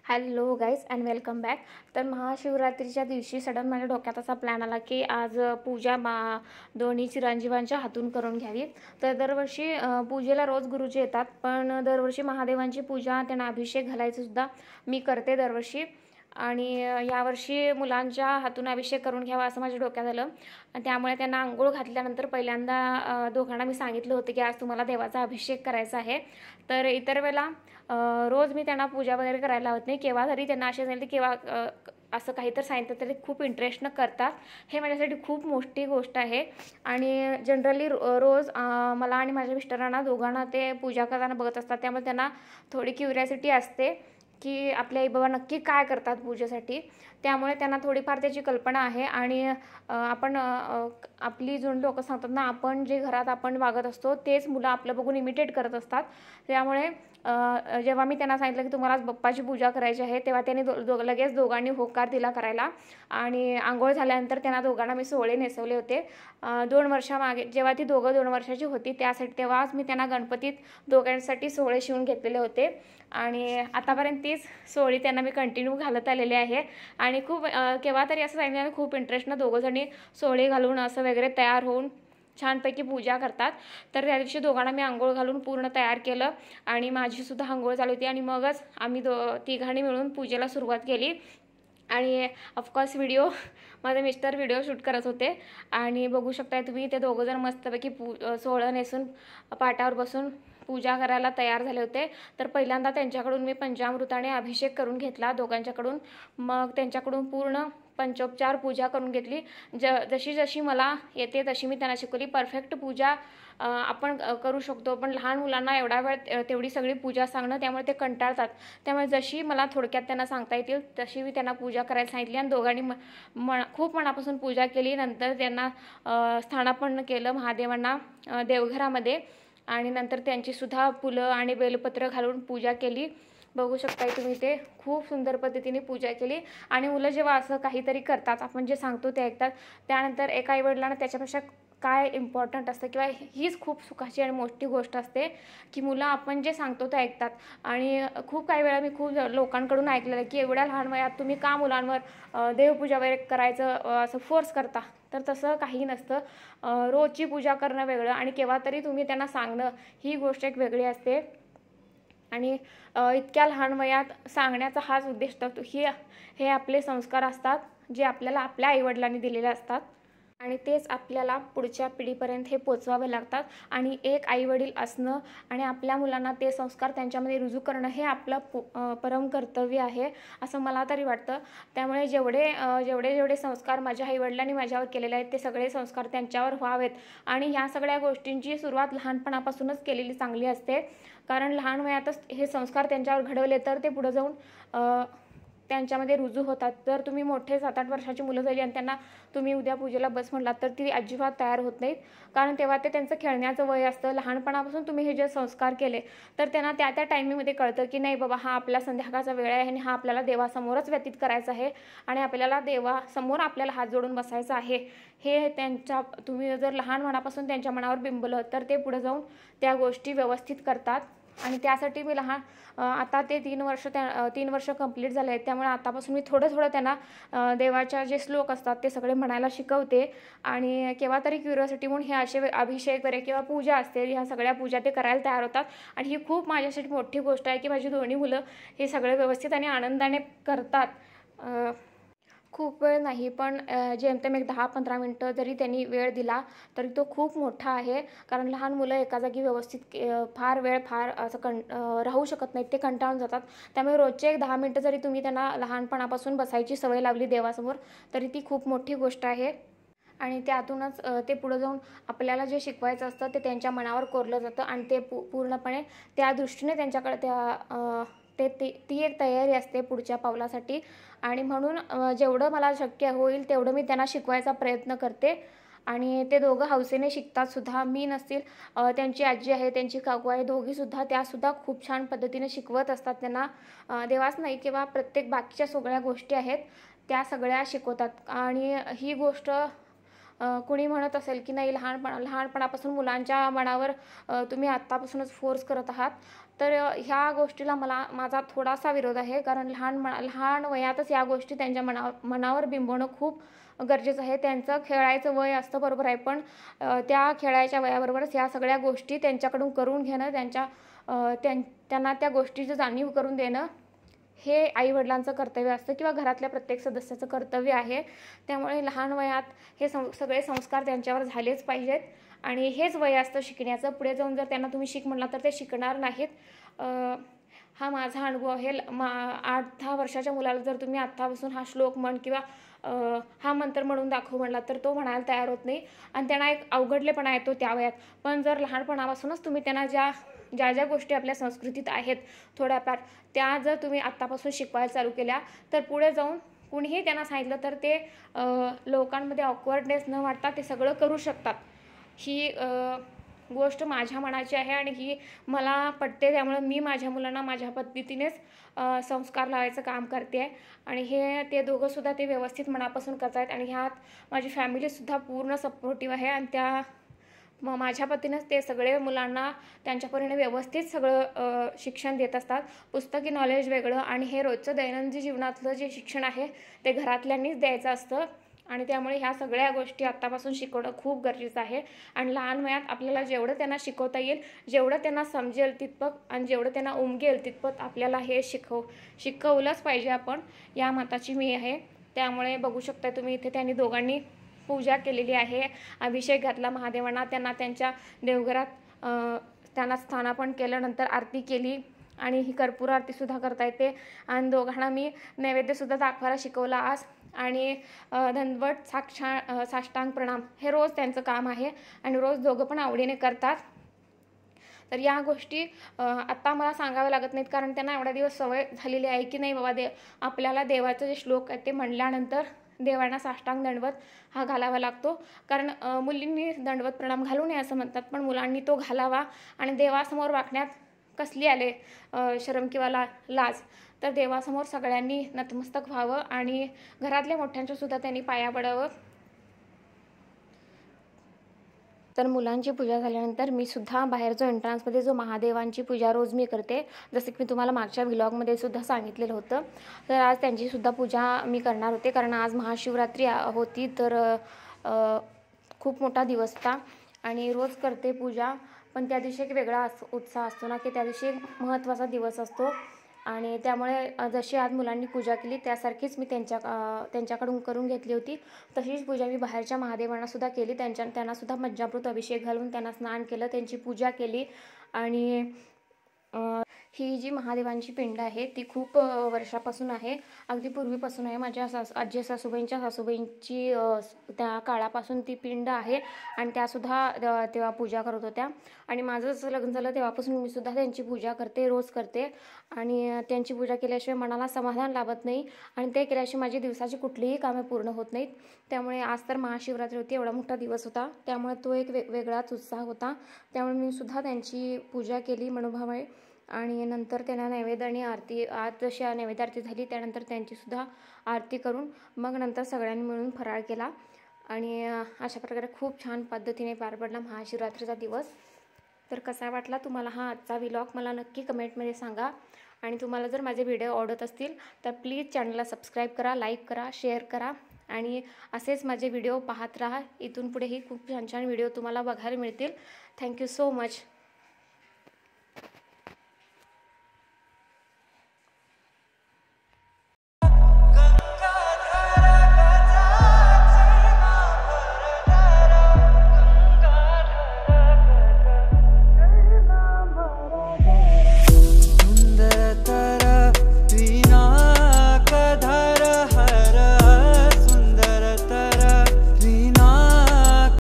Hello guys and welcome back. तर महाशिवरात्रीच्या दिवशी सडन माझ्या डोक्यात असा प्लॅन आला की आज पूजा दोन्ही चिरंजीवांच्या हातून करून घ्यावी. तर दरवर्षी पूजेला रोज गुरुजी येतात, पण दरवर्षी महादेवांची पूजा त्यांना अभिषेक घालायचं सुद्धा मी करते दरवर्षी. आणि यावर्षी मुलांच्या हातून अभिषेक करून घ्यावा असं माझ्या डोक्यात आलं. त्यामुळे त्यांना आंघोळ घातल्यानंतर पहिल्यांदा दोघांना मी सांगितलं होतं की आज तुम्हाला देवाचा अभिषेक करायचा आहे. तर इतर वेळेला रोज मी त्यांना पूजा वगैरे करायला लावत नाही. केव्हा तरी त्यांना असे झाले केव्हा असं काही तर सांगितलं तरी खूप इंटरेस्टनं करतात. हे माझ्यासाठी खूप मोठी गोष्ट आहे. आणि जनरली रोज मला आणि माझ्या मिस्टरांना दोघांना ते पूजा करताना बघत असतात, त्यामुळे त्यांना थोडी क्युरियासिटी असते की आपले आई बाबा नक्की काय करतात पूजेसाठी. त्यामुळे त्यांना थोडीफार त्याची कल्पना आहे. आणि आपण आपली जुनी लोकं सांगतात ना, आपण जे घरात आपण वागत असतो तेच मुलं आपलं बघून इमिटेट करत असतात. त्यामुळे जेव्हा मी त्यांना सांगितलं की तुम्हाला बाप्पाची पूजा करायची आहे, तेव्हा त्यांनी लगेच दोघांनी होकार दिला करायला. आणि आंघोळ झाल्यानंतर त्यांना दोघांना मी सोहळे नेसवले होते. 2 वर्षामागे जेव्हा ती दोघं 2 वर्षाची होती तेव्हाच मी त्यांना गणपतीत दोघांसाठी सोहळे शिवून घेतलेले होते. आणि आतापर्यंत तीच सोहळी त्यांना मी कंटिन्यू घालत आलेली आहे. आणि खूप केव्हा तरी असं सांगितलं खूप इंटरेस्टनं दोघंजणी सोहळे घालून असं वगैरे तयार होऊन छानपैकी पूजा करतात. तर त्या दिवशी दोघांना मी आंघोळ घालून पूर्ण तयार केलं आणि माझीसुद्धा आंघोळ चालू होती. आणि मगच आम्ही तिघांनी मिळून पूजेला सुरुवात केली. आणि ऑफकोर्स माझे मिस्टर व्हिडिओ शूट करत होते. आणि बघू शकताय तुम्ही ते दोघंजण मस्तपैकी सोहळं नेसून पाटावर बसून पूजा करायला तयार झाले होते. तर पहिल्यांदा त्यांच्याकडून मी पंचामृताने अभिषेक करून घेतला दोघांच्याकडून. मग त्यांच्याकडून पूर्ण पंचोपचार पूजा करून घेतली. जशी जशी मला येते तशी मी त्यांना शिकवली. परफेक्ट पूजा आपण करू शकतो, पण लहान मुलांना एवढा वेळ तेवढी सगळी पूजा सांगणं, त्यामुळे ते कंटाळतात. त्यामुळे जशी मला थोडक्यात त्यांना सांगता येतील तशी मी त्यांना पूजा करायला सांगितली. आणि दोघांनी खूप मनापासून पूजा केली. नंतर त्यांना स्थानापन्न केलं महादेवांना देवघरामध्ये. आणि नंतर त्यांचीसुद्धा फुलं आणि बेलपत्र घालून पूजा केली. बघू शकताय तुम्ही ते खूप सुंदर पद्धतीने पूजा केली. आणि मुलं जेव्हा असं काहीतरी करतात, आपण जे सांगतो ते ऐकतात. त्यानंतर एका आईवडिलांना त्याच्यापेक्षा काय इम्पॉर्टंट असतं किंवा हीच खूप सुखाची आणि मोठी गोष्ट असते की मुलं आपण जे सांगतो ते ऐकतात. आणि खूप काही वेळा मी खूप लोकांकडून ऐकलेलं आहे की एवढ्या लहान वयात तुम्ही का मुलांवर देवपूजा वगैरे करायचं असं फोर्स करता. तर तसं काही नसतं. रोजची पूजा करणं वेगळं आणि केव्हा तरी तुम्ही त्यांना सांगणं ही गोष्ट एक वेगळी असते. आणि इतक्या लहान वयात सांगण्याचा हाच उद्देश असतो. हे आपले संस्कार असतात जे आपल्याला आपल्या आईवडिलांनी दिलेले असतात. आणि तेच आपल्याला पुढच्या पिढीपर्यंत हे पोचवावे लागतात. आणि एक आईवडील असणं आणि आपल्या मुलांना ते संस्कार त्यांच्यामध्ये रुजू करणं हे आपलं परम कर्तव्य आहे असं मला तरी वाटतं. त्यामुळे जेवढे संस्कार माझ्या आईवडिलांनी माझ्यावर केलेले आहेत ते सगळे संस्कार त्यांच्यावर व्हावेत. आणि ह्या सगळ्या गोष्टींची सुरुवात लहानपणापासूनच केलेली चांगली असते. कारण लहान वयातच हे संस्कार त्यांच्यावर घडवले तर ते पुढं जाऊन त्यांच्यामध्ये रुजू होतात. जर तुम्ही मोठे 7-8 वर्षाची मुलं झाली आणि त्यांना तुम्ही उद्या पूजेला बस म्हटलात तर ती अजिबात तयार होत नाहीत. कारण तेव्हा ते त्यांचं खेळण्याचं वय असतं. लहानपणापासून तुम्ही हे जे संस्कार केले तर त्यांना त्या टायमिंगमध्ये कळतं की नाही बाबा, हा आपला संध्याकाळचा वेळ आहे आणि हा आपल्याला देवासमोरच व्यतीत करायचा आहे आणि आपल्याला देवासमोर आपल्याला हात जोडून बसायचं आहे. हे तुम्ही जर लहानपणापासून त्यांच्या मनावर बिंबलं तर ते पुढे जाऊन त्या गोष्टी व्यवस्थित करतात. आणि त्यासाठी मी आता ते 3 वर्ष कंप्लीट झाले आहेत. त्यामुळे आतापासून मी थोडं त्यांना देवाच्या जे श्लोक असतात ते सगळे म्हणायला शिकवते. आणि केव्हा तरी क्युरिओसिटी म्हणून हे असे अभिषेक वगैरे किंवा पूजा असते, ह्या सगळ्या पूजा ते करायला तयार होतात. आणि ही खूप माझ्यासाठी मोठी गोष्ट आहे की माझी दोन्ही मुलं हे सगळे व्यवस्थित आणि आनंदाने करतात. खूप वेळ नाही, पण जेमतेम एक 10-15 मिनटं जरी त्यांनी वेळ दिला तरी तो खूप मोठा आहे. कारण लहान मुलं एका जागी व्यवस्थित फार असं राहू शकत नाहीत, ते कंटाळून जातात. त्यामुळे रोजचे एक 10 मिनटं जरी तुम्ही त्यांना लहानपणापासून बसायची सवय लावली देवासमोर तरी ती खूप मोठी गोष्ट आहे. आणि त्यातूनच ते पुढं जाऊन आपल्याला जे शिकवायचं असतं ते त्यांच्या मनावर कोरलं जातं. आणि ते पूर्णपणे त्या दृष्टीने त्यांच्याकडे ती एक तयारी असते पुढच्या पावलासाठी. आणि म्हणून जेवढं मला शक्य होईल तेवढं मी त्यांना शिकवायचा प्रयत्न करते. आणि ते दोघं हौसेने शिकतात सुद्धा. मी नसतील त्यांची आजी आहे, त्यांची काकू आहे, दोघीसुद्धा त्यासुद्धा खूप छान पद्धतीने शिकवत असतात त्यांना. देवाच नाही किंवा प्रत्येक बाकीच्या सगळ्या गोष्टी आहेत त्या सगळ्या शिकवतात. आणि ही गोष्ट कुणी म्हणत असेल की नाही लहानपणापासून मुलांच्या मनावर तुम्ही आत्तापासूनच फोर्स करत आहात, तर ह्या गोष्टीला माझा थोडासा विरोध आहे, कारण लहान वयातच या गोष्टी त्यांच्या मनावर बिंबवणं खूप गरजेचं आहे. त्यांचं खेळायचं वय असतं, बरोबर आहे, पण त्या खेळायच्या वयाबरोबरच या सगळ्या गोष्टी त्यांच्याकडून करून घेणं, त्यांना त्या गोष्टीची जाणीव करून देणं हे आईवडिलांचं कर्तव्य असतं किंवा घरातल्या प्रत्येक सदस्याचं कर्तव्य आहे. त्यामुळे लहान वयात हे सगळे संस्कार त्यांच्यावर झालेच पाहिजेत आणि हेच वय असतं शिकण्याचं. पुढे जाऊन जर त्यांना तुम्ही शिक म्हटला तर ते शिकणार नाहीत. हा माझा अनुभव आहे. 8-10 वर्षाच्या मुलाला जर तुम्ही आत्तापासून हा श्लोक म्हण किंवा हा मंत्र म्हणून दाखव म्हणला तर तो म्हणायला तयार होत नाही आणि त्यांना एक अवघडलेपणा येतो त्या वयात. पण जर लहानपणापासूनच तुम्ही त्यांना ज्या गोष्टी आपल्या संस्कृतीत आहेत थोड्याफार, त्या जर तुम्ही आत्तापासून शिकवायला चालू केल्या तर पुढे जाऊन कुणीही त्यांना सांगितलं तर ते लोकांमध्ये ऑकवर्डनेस न वाटता ते सगळं करू शकतात. ही गोष्ट माझ्या मनाची आहे आणि ही मला पटते. त्यामुळे मी माझ्या मुलांना माझ्या पद्धतीनेच संस्कार लावायचं काम करते आणि हे ते दोघंसुद्धा ते व्यवस्थित मनापासून करत आहेत आणि ह्यात माझी फॅमिलीसुद्धा पूर्ण सपोर्टिव्ह आहे आणि माझ्या पद्धतीनेच ते सगळे मुलांना त्यांच्या परीने व्यवस्थित सगळं शिक्षण देत असतात. पुस्तकी नॉलेज वेगळं आणि हे रोजचं दैनंदिन जीवनातलं जे शिक्षण आहे ते घरातल्यांनीच द्यायचं असतं आणि त्यामुळे ह्या सगळ्या गोष्टी आत्तापासून शिकवणं खूप गरजेचं आहे. आणि लहान वयात आपल्याला जेवढं त्यांना शिकवता येईल, जेवढं त्यांना समजेल तितपत आणि जेवढं त्यांना उमगेल तितपत आपल्याला हे शिकवलंच पाहिजे आपण, या मताची मी आहे. त्यामुळे बघू शकता तुम्ही इथे त्यांनी दोघांनी पूजा केलेली आहे, अभिषेक घातला महादेवांना, त्यांना त्यांच्या देवघरात त्यांना स्थानापन्न केलं, नंतर आरती केली आणि ही कर्पूर आरतीसुद्धा करता येते आणि दोघांना मी नैवेद्यसुद्धा दाखवायला शिकवला आज. आणि दंडवत साष्टांग प्रणाम हे रोज त्यांचं काम आहे आणि रोज दोघं पण आवडीने करतात. तर या गोष्टी आत्ता मला सांगाव्या लागत नाहीत, कारण त्यांना एवढ्या दिवस सवय झालेली आहे की नाही बाबा आपल्याला देवाचं जे श्लोक आहे ते म्हणल्यानंतर देवांना साष्टांग दंडवत हा घालावा लागतो. कारण मुलींनी दंडवत प्रणाम घालू नये असं म्हणतात, पण मुलांनी तो घालावा आणि देवासमोर वाकण्यात कसली आले शरम किंवा लाज, तर देवासमोर सगळ्यांनी नतमस्तक व्हावं आणि घरातल्या मोठ्यांच्या सुद्धा त्यांनी पाया पडावं. तर मुलांची पूजा झाल्यानंतर मी सुद्धा बाहेर जो एंट्रन्समध्ये जो महादेवांची पूजा रोज मी करते, जसं की मी तुम्हाला मागच्या व्लॉगमध्ये सुद्धा सांगितलेलं होतं, तर आज त्यांची सुद्धा पूजा मी करणार होते. कारण आज महाशिवरात्री होती, तर खूप मोठा दिवस होता आणि रोज करते पूजा, पण त्या दिवशी एक वेगळा उत्साह असतो ना, की त्या दिवशी एक महत्त्वाचा दिवस असतो आणि त्यामुळे जशी आज मुलांनी पूजा केली त्यासारखीच मी त्यांच्याकडून करून घेतली होती. तशीच पूजा मी बाहेरच्या महादेवांनासुद्धा केली. त्यांनासुद्धा पंचामृत अभिषेक घालून त्यांना स्नान केलं, त्यांची पूजा केली. आणि ही जी महादेवांची पिंड आहे ती खूप वर्षापासून आहे, अगदी पूर्वीपासून आहे. माझ्या आजी सासूबाईंची त्या काळापासून ती पिंड आहे आणि त्यासुद्धा तेव्हा पूजा करत होत्या. आणि माझं जसं लग्न झालं तेव्हापासून मी सुद्धा त्यांची पूजा करते, रोज करते. आणि त्यांची पूजा केल्याशिवाय मनाला समाधान लाभत नाही आणि ते केल्याशिवाय माझी दिवसाची कुठलीही कामे पूर्ण होत नाहीत. त्यामुळे आज तर महाशिवरात्री होती, एवढा मोठा दिवस होता, त्यामुळे तो एक वेगळाच उत्साह होता. त्यामुळे मी सुद्धा त्यांची पूजा केली मनोभावे आणि नंतर त्यांना नैवेद्य आणि आरती, आज जशी नैवेद्य आरती झाली त्यानंतर त्यांचीसुद्धा आरती करून मग नंतर सगळ्यांनी मिळून फराळ केला. आणि अशा प्रकारे खूप छान पद्धतीने पार पडला महाशिवरात्रीचा दिवस. तर कसा वाटला तुम्हाला हा आजचा व्लॉग मला नक्की कमेंटमध्ये सांगा. आणि तुम्हाला जर माझे व्हिडिओ आवडत असतील तर प्लीज चॅनलला सबस्क्राईब करा, लाईक करा, शेअर करा आणि असेच माझे व्हिडिओ पाहत राहा. इथून पुढेही खूप छान छान व्हिडिओ तुम्हाला बघायला मिळतील. Thank you so much.